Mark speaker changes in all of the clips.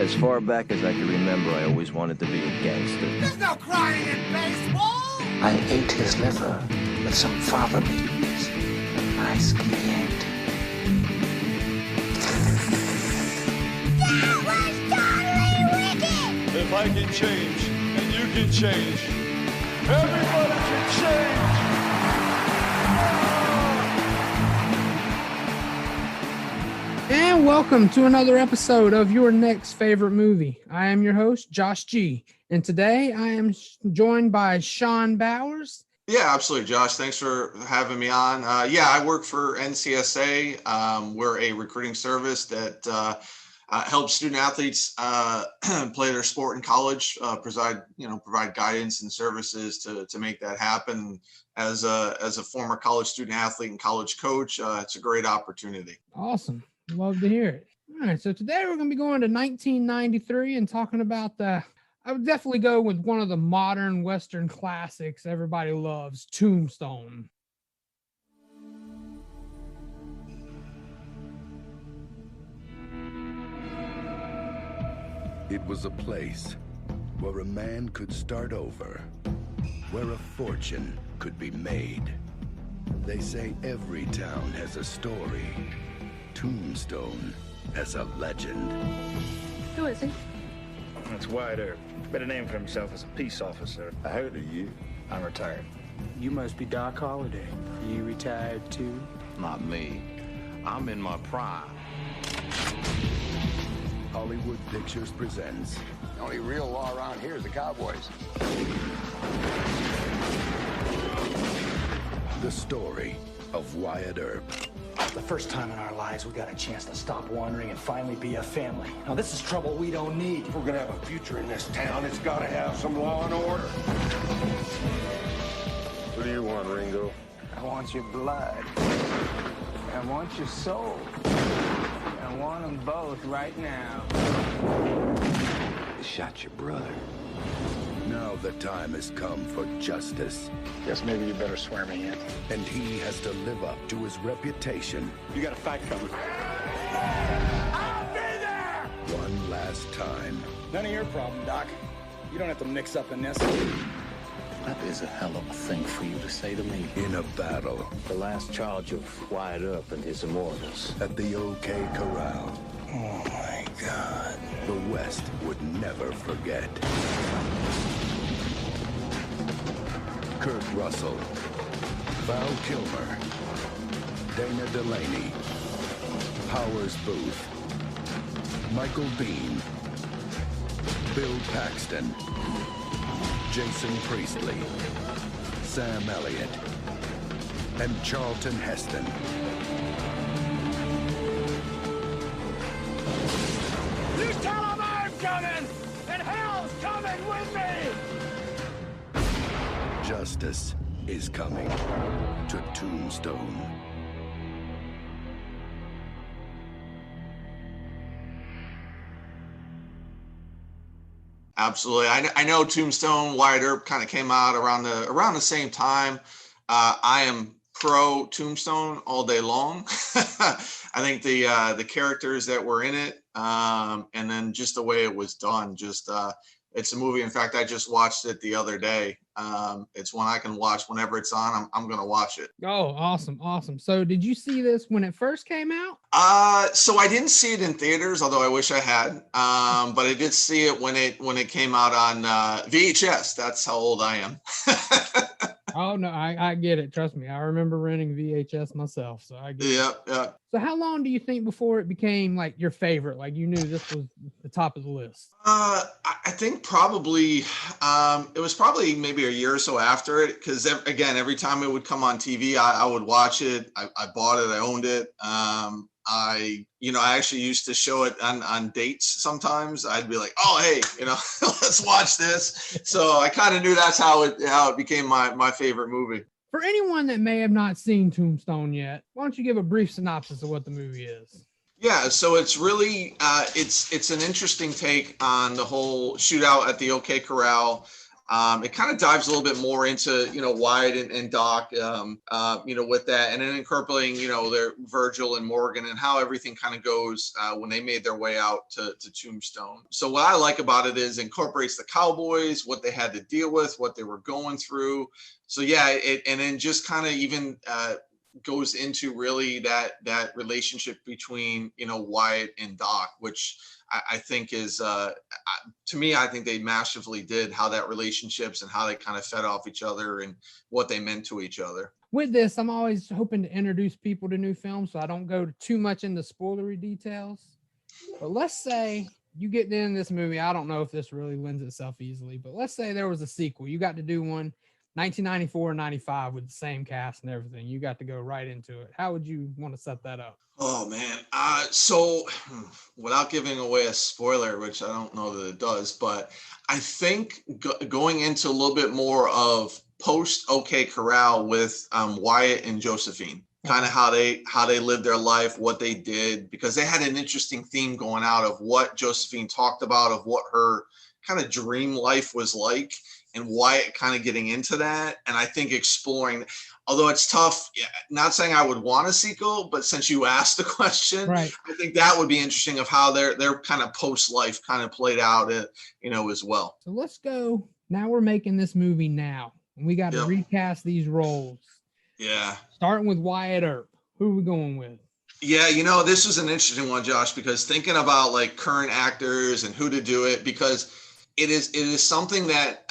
Speaker 1: As far back as I can remember, I always wanted to be a gangster.
Speaker 2: There's no crying in baseball!
Speaker 3: I ate his liver with some fava beans. Nice cliente.
Speaker 2: That was totally wicked!
Speaker 4: If I can change, and you can change, everybody can change!
Speaker 5: And welcome to another episode of Your Next Favorite Movie. I am your host, Josh G. And today I am joined by Shawn Bowers.
Speaker 6: Yeah, absolutely, Josh. Thanks for having me on. I work for NCSA. We're a recruiting service that helps student athletes play their sport in college, provide guidance and services to make that happen. As a former college student athlete and college coach, it's a great opportunity.
Speaker 5: Awesome. Love to hear it. All right. So today we're going to be going to 1993 and talking about I would definitely go with one of the modern Western classics everybody loves, Tombstone.
Speaker 7: It was a place where a man could start over, where a fortune could be made. They say every town has a story. Tombstone has a legend.
Speaker 8: Who is he?
Speaker 9: That's Wyatt Earp. Better name for himself as a peace officer.
Speaker 4: I heard of you.
Speaker 9: I'm retired.
Speaker 3: You must be Doc Holliday. You retired too?
Speaker 10: Not me. I'm in my prime.
Speaker 7: Hollywood Pictures presents
Speaker 10: The only real law around here is the Cowboys.
Speaker 7: the story of Wyatt Earp.
Speaker 11: The first time in our lives we got a chance to stop wandering and finally be a family. Now this is trouble we don't need.
Speaker 4: If we're gonna have a future in this town, it's gotta have some law and order. What do you want, Ringo?
Speaker 3: I want your blood. I want your soul. I want them both right now.
Speaker 10: They shot your brother.
Speaker 7: Now the time has come for justice.
Speaker 9: Guess maybe you better swear me in.
Speaker 7: And he has to live up to his reputation.
Speaker 9: You got a fight coming.
Speaker 4: I'll be there!
Speaker 7: One last time.
Speaker 11: None of your problem, Doc. You don't have to mix up in this.
Speaker 10: That is a hell of a thing for you to say to me.
Speaker 7: In a battle.
Speaker 1: The last charge of Wyatt Earp and his immortals.
Speaker 7: At the OK Corral.
Speaker 3: Oh my God.
Speaker 7: The West would never forget. Kurt Russell, Val Kilmer, Dana Delaney, Powers Booth, Michael Biehn, Bill Paxton, Jason Priestley, Sam Elliott, and Charlton Heston.
Speaker 4: You tell them I'm coming, and hell's coming with me!
Speaker 7: Justice is coming to Tombstone.
Speaker 6: Absolutely. I know Tombstone, Wyatt Earp kind of came out around the same time. I am pro Tombstone all day long. I think the characters that were in it, and then just the way it was done, it's a movie. In fact, I just watched it the other day. It's one I can watch whenever it's on. I'm going to watch it.
Speaker 5: Oh, awesome. Awesome. So did you see this when it first came out?
Speaker 6: So I didn't see it in theaters, although I wish I had. But I did see it when it came out on VHS. That's how old I am.
Speaker 5: Oh, no, I get it. Trust me. I remember renting VHS myself. So I get it.
Speaker 6: Yeah.
Speaker 5: So how long do you think before it became like your favorite? Like you knew this was the top of the list?
Speaker 6: I think probably it was probably maybe a year or so after it, because again, every time it would come on TV, I would watch it. I bought it. I owned it. I actually used to show it on dates sometimes. I'd be like, oh, hey, let's watch this. So I kind of knew that's how it became my favorite movie.
Speaker 5: For anyone that may have not seen Tombstone yet, why don't you give a brief synopsis of what the movie is?
Speaker 6: Yeah, so it's really it's an interesting take on the whole shootout at the OK Corral. It kind of dives a little bit more into, Wyatt and Doc, with that, and then incorporating, their Virgil and Morgan and how everything kind of goes when they made their way out to Tombstone. So what I like about it is incorporates the cowboys, what they had to deal with, what they were going through. So yeah, and then just kind of even goes into really that relationship between, Wyatt and Doc, which I think is, to me, I think they masterfully did how that relationships and how they kind of fed off each other and what they meant to each other.
Speaker 5: With this, I'm always hoping to introduce people to new films, so I don't go too much into spoilery details. But let's say you get in this movie. I don't know if this really lends itself easily, but let's say there was a sequel. You got to do one 1994 and 95 with the same cast and everything. You got to go right into it. How would you want to set that up?
Speaker 6: Oh man. So without giving away a spoiler, which I don't know that it does, but I think going into a little bit more of post OK Corral with Wyatt and Josephine, kind of how they lived their life, what they did, because they had an interesting theme going out of what Josephine talked about, of what her kind of dream life was like, and Wyatt kind of getting into that. And I think exploring, although it's tough, not saying I would want a sequel, but since you asked the question,
Speaker 5: right,
Speaker 6: I think that would be interesting of how their kind of post-life kind of played out, as well.
Speaker 5: So let's go. Now we're making this movie now, and we got to recast these roles.
Speaker 6: Yeah.
Speaker 5: Starting with Wyatt Earp. Who are we going with?
Speaker 6: Yeah, this was an interesting one, Josh, because thinking about like current actors and who to do it, because it is something that,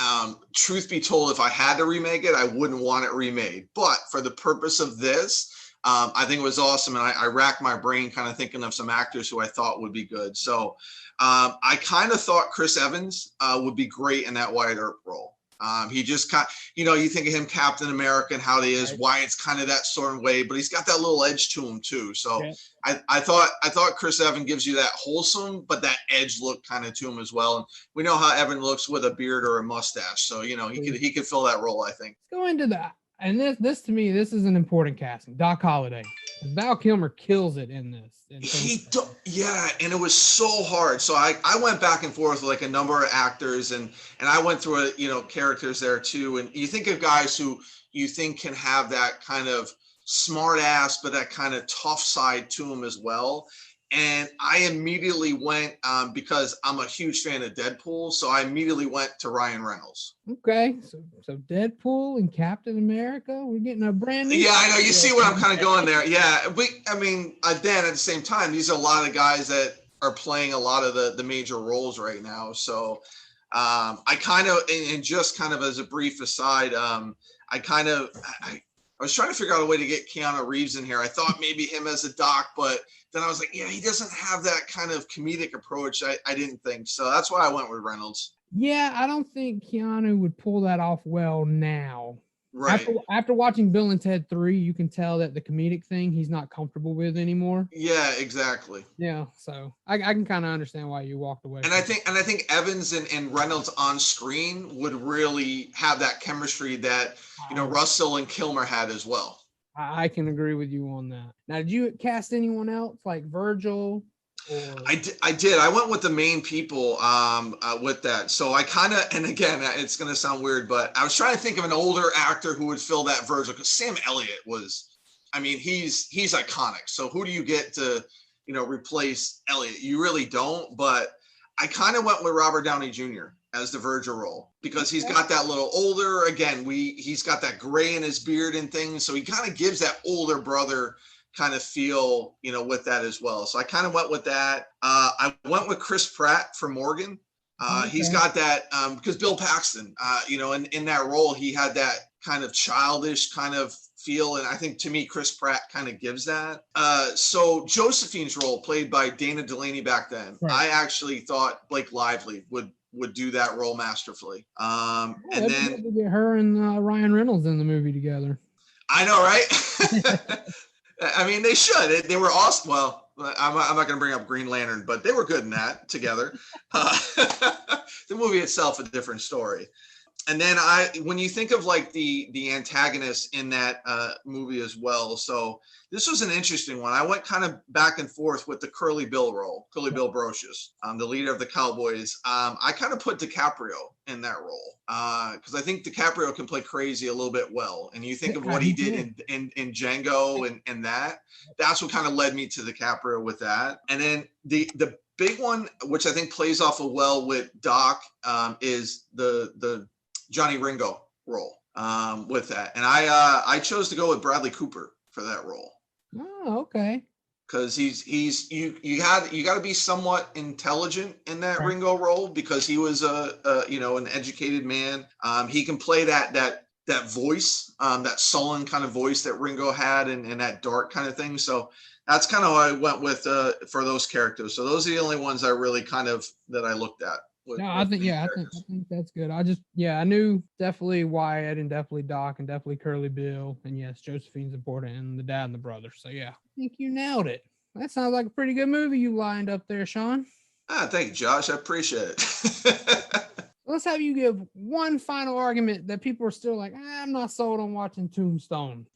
Speaker 6: truth be told, if I had to remake it, I wouldn't want it remade. But for the purpose of this, I think it was awesome. And I racked my brain kind of thinking of some actors who I thought would be good. So I kind of thought Chris Evans would be great in that Wyatt Earp role. He just you think of him, Captain America, and how he is. Right. Wyatt's kind of that sort of way, but he's got that little edge to him too. So I thought Chris Evans gives you that wholesome, but that edge look kind of to him as well. And we know how Evan looks with a beard or a mustache, so he could fill that role, I think.
Speaker 5: Let's go into that. And this to me, this is an important casting. Doc Holliday. Val Kilmer kills it in this.
Speaker 6: Yeah, and it was so hard. So I went back and forth with like a number of actors, and I went through characters there too. And you think of guys who you think can have that kind of smart ass, but that kind of tough side to them as well. And I immediately went, because I'm a huge fan of Deadpool, so I immediately went to Ryan Reynolds.
Speaker 5: Okay, so Deadpool and Captain America, we're getting a brand new.
Speaker 6: Yeah, I know. You see where I'm kind of going there. Yeah, then at the same time, these are a lot of guys that are playing a lot of the major roles right now. So I kind of, and just kind of as a brief aside, I was trying to figure out a way to get Keanu Reeves in here. I thought maybe him as a Doc, but then I was like, yeah, he doesn't have that kind of comedic approach. I didn't think. So that's why I went with Reynolds.
Speaker 5: Yeah, I don't think Keanu would pull that off well now.
Speaker 6: Right.
Speaker 5: After watching Bill and Ted 3, you can tell that the comedic thing he's not comfortable with anymore.
Speaker 6: Yeah, exactly.
Speaker 5: Yeah, so I can kind of understand why you walked away.
Speaker 6: And I think Evans and Reynolds on screen would really have that chemistry that Russell and Kilmer had as well.
Speaker 5: I can agree with you on that. Now, did you cast anyone else like Virgil?
Speaker 6: I did. I went with the main people with that. So I kind of, and again, it's going to sound weird, but I was trying to think of an older actor who would fill that Virgil, because Sam Elliott he's iconic. So who do you get to, replace Elliott? You really don't, but I kind of went with Robert Downey Jr. as the Virgil role, because he's got that little older, again, he's got that gray in his beard and things. So he kind of gives that older brother kind of feel, with that as well. So I kind of went with that. I went with Chris Pratt for Morgan. He's got that, because Bill Paxton, in that role, he had that kind of childish kind of feel. And I think to me, Chris Pratt kind of gives that. So Josephine's role, played by Dana Delaney back then, right. I actually thought Blake Lively would do that role masterfully. And then
Speaker 5: get her and Ryan Reynolds in the movie together.
Speaker 6: I know, right? They should. They were awesome. Well, I'm not going to bring up Green Lantern, but they were good in that together. The movie itself, a different story. And then when you think of like the antagonist in that movie as well, so this was an interesting one. I went kind of back and forth with the Curly Bill role, Curly Bill Brocious, the leader of the Cowboys. I kind of put DiCaprio in that role because I think DiCaprio can play crazy a little bit well. And you think of what he did in Django and that's what kind of led me to DiCaprio with that. And then the big one, which I think plays off of well with Doc, is the Johnny Ringo role with that. And I chose to go with Bradley Cooper for that role.
Speaker 5: Oh, okay.
Speaker 6: Because you got to be somewhat intelligent in that Ringo role because he was an educated man. He can play that voice, that sullen kind of voice that Ringo had and that dark kind of thing. So that's kind of what I went with for those characters. So those are the only ones I really that I looked at.
Speaker 5: I think that's good. I knew definitely Wyatt and definitely Doc and definitely Curly Bill. And yes, Josephine's important and the dad and the brother. So yeah, I think you nailed it. That sounds like a pretty good movie you lined up there, Shawn.
Speaker 6: Thank you, Josh. I appreciate it.
Speaker 5: Let's have you give one final argument that people are still like, I'm not sold on watching Tombstone.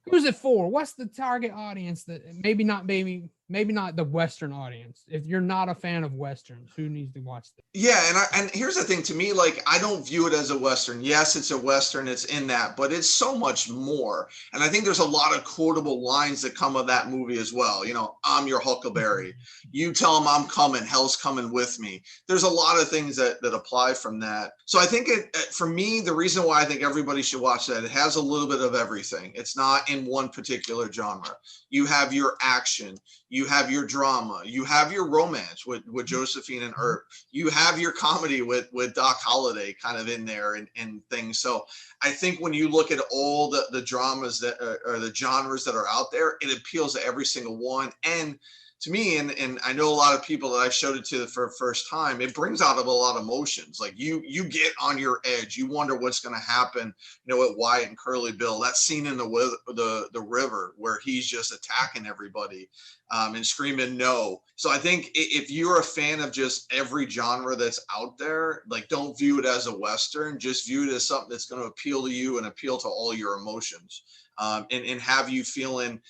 Speaker 5: Who's it for? What's the target audience that maybe not the Western audience? If you're not a fan of Westerns, who needs to watch this?
Speaker 6: Yeah, and here's the thing to me, like I don't view it as a Western. Yes, it's a Western, it's in that, but it's so much more. And I think there's a lot of quotable lines that come of that movie as well. You know, I'm your Huckleberry. You tell him I'm coming, hell's coming with me. There's a lot of things that apply from that. So I think for me, the reason why I think everybody should watch that, it has a little bit of everything. It's not in one particular genre. You have your action, you have your drama, you have your romance with Josephine and Earp, you have your comedy with Doc Holliday kind of in there and things. So I think when you look at all the dramas that are the genres that are out there, it appeals to every single one. And to me, and I know a lot of people that I showed it to for the first time, it brings out a lot of emotions. Like you get on your edge. You wonder what's going to happen, with Wyatt and Curly Bill. That scene in the river where he's just attacking everybody and screaming no. So I think if you're a fan of just every genre that's out there, like don't view it as a Western, just view it as something that's going to appeal to you and appeal to all your emotions and have you feeling.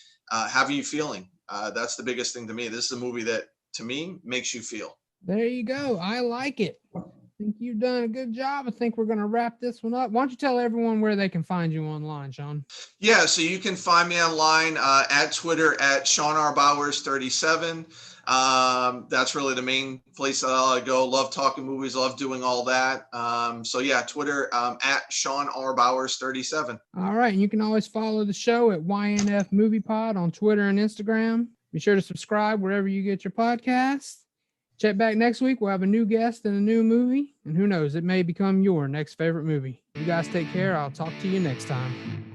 Speaker 6: That's the biggest thing to me. This is a movie that, to me, makes you feel.
Speaker 5: There you go. I like it. I think you've done a good job. I think we're going to wrap this one up. Why don't you tell everyone where they can find you online, Shawn?
Speaker 6: Yeah, so you can find me online at Twitter at Shawn R. Bowers 37. That's really the main place that I go. Love talking movies, love doing all that. So yeah, Twitter at Shawn R. Bowers 37.
Speaker 5: All right. And you can always follow the show at ynfmoviepod on Twitter and Instagram. Be sure to subscribe wherever you get your podcasts. Check back next week. We'll have a new guest and a new movie. And who knows, it may become your next favorite movie. You guys take care. I'll talk to you next time.